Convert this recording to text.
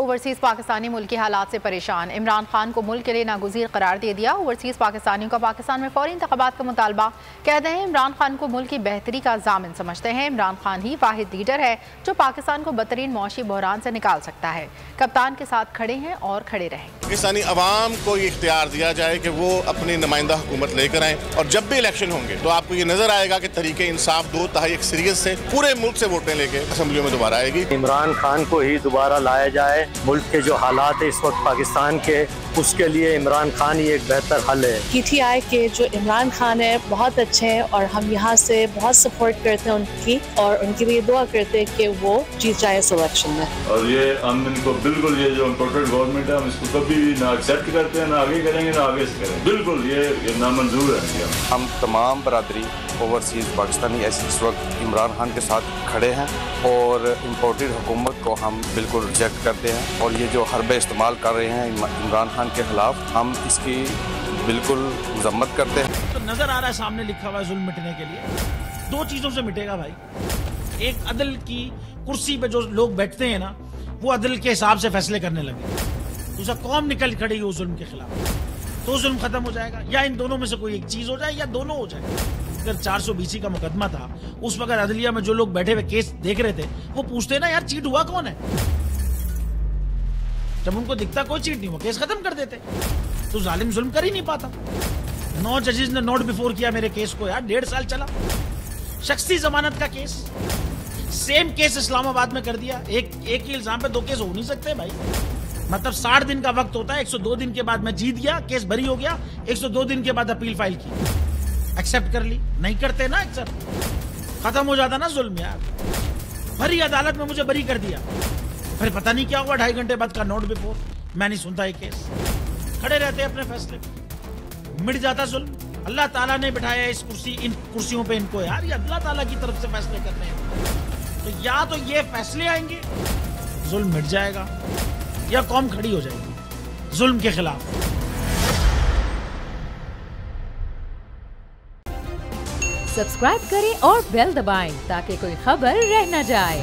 Overseas Pakistani मुल्क के हालात से परेशान। इमरान खान को मुल्क के लिए नागुज़ीर करार दे दिया। ओवरसीज पाकिस्तानियों का पाकिस्तान में फौरी इंतखाबात का मुतालबा। कहते हैं इमरान खान को मुल्क की बेहतरी का ज़ामिन समझते हैं। इमरान खान ही वाहिद लीडर है जो पाकिस्तान को बदतरीन मौशी बहरान से निकाल सकता है। कप्तान के साथ खड़े हैं और खड़े रहें। पाकिस्तानी अवाम को ये इख्तियार दिया जाए कि वो अपनी नुमाइंदा हुकूमत लेकर आए और जब भी इलेक्शन होंगे तो आपको ये नजर आएगा कि तरीके इंसाफ दो तहाई सीरियत से पूरे मुल्क से वोटें लेके असम्बलियों में दोबारा आएगी। इमरान खान को ही दोबारा लाया जाए। मुल्क के जो हालात है इस वक्त पाकिस्तान के, उसके लिए इमरान खान ही एक बेहतर हल है। PTI के जो इमरान खान है बहुत अच्छे हैं और हम यहाँ से बहुत सपोर्ट करते हैं उनकी, और उनके लिए दुआ करते हैं कि वो जीत जाए इस इलेक्शन में। और ये हम इनको बिल्कुल, ये जो इम्पोर्टेड गवर्नमेंट है, हम इसको कभी भी ना एक्सेप्ट करते हैं, ना आगे करेंगे, ना आगे से करेंगे। बिल्कुल ये नामंजूर है। हम तमाम बरादरी ओवरसीज पाकिस्तानी ऐसे इस वक्त इमरान खान के साथ खड़े हैं और इम्पोर्टेड हुकूमत को हम बिल्कुल रिजेक्ट करते हैं। और ये जो हरबे इस्तेमाल कर रहे हैं इमरान खान के खिलाफ, हम इसकी बिल्कुल मजम्मत करते हैं। तो नजर आ रहा है सामने लिखा हुआ है जुल्म मिटने के लिए दो चीजों से मिटेगा भाई। एक, अदल की कुर्सी पे जो लोग बैठते हैं ना, वो अदल के हिसाब से फैसले करने लगे। दूसरा, कौम निकल खड़ी उस जुल्म के खिलाफ, तो जुल्म खत्म हो जाएगा। या इन दोनों में से कोई एक चीज हो जाए या दोनों हो जाए। अगर 420 का मुकदमा था, उस वक्त अदलिया में जो लोग बैठे हुए केस देख रहे थे, वो पूछते ना यार चीट हुआ कौन है। जब उनको दिखता कोई चीट नहीं हुआ, केस खत्म कर देते। तो जालिम जुल्म कर ही नहीं पाता। 9 जजेस ने नोट बिफोर किया मेरे केस को यार, 1.5 साल चला। शख्सी जमानत का केस, सेम केस इस्लामाबाद में कर दिया। एक ही इल्जाम पे 2 केस हो नहीं सकते भाई। मतलब 60 दिन का वक्त होता है। 102 दिन के बाद मैं जीत गया, केस बरी हो गया। 102 दिन के बाद अपील फाइल की, एक्सेप्ट कर ली। नहीं करते ना एक्सेप्ट, खत्म हो जाता ना जुल्म यार। भरी अदालत में मुझे बरी कर दिया, फिर पता नहीं क्या हुआ, 2.5 घंटे बाद का नोट बिफोर। मैं नहीं सुनता ये केस, खड़े रहते अपने फैसले पे, मिट जाता जुल्म। अल्लाह ताला ने बिठाया इस इन कुर्सियों पे इनको यार, ये अल्लाह ताला की तरफ से फैसले करने हैं। तो या तो ये फैसले आएंगे, जुल्म मिट जाएगा, या कौम खड़ी हो जाएगी जुल्म के खिलाफ। सब्सक्राइब करें और बेल दबाएं ताकि कोई खबर रह न जाए।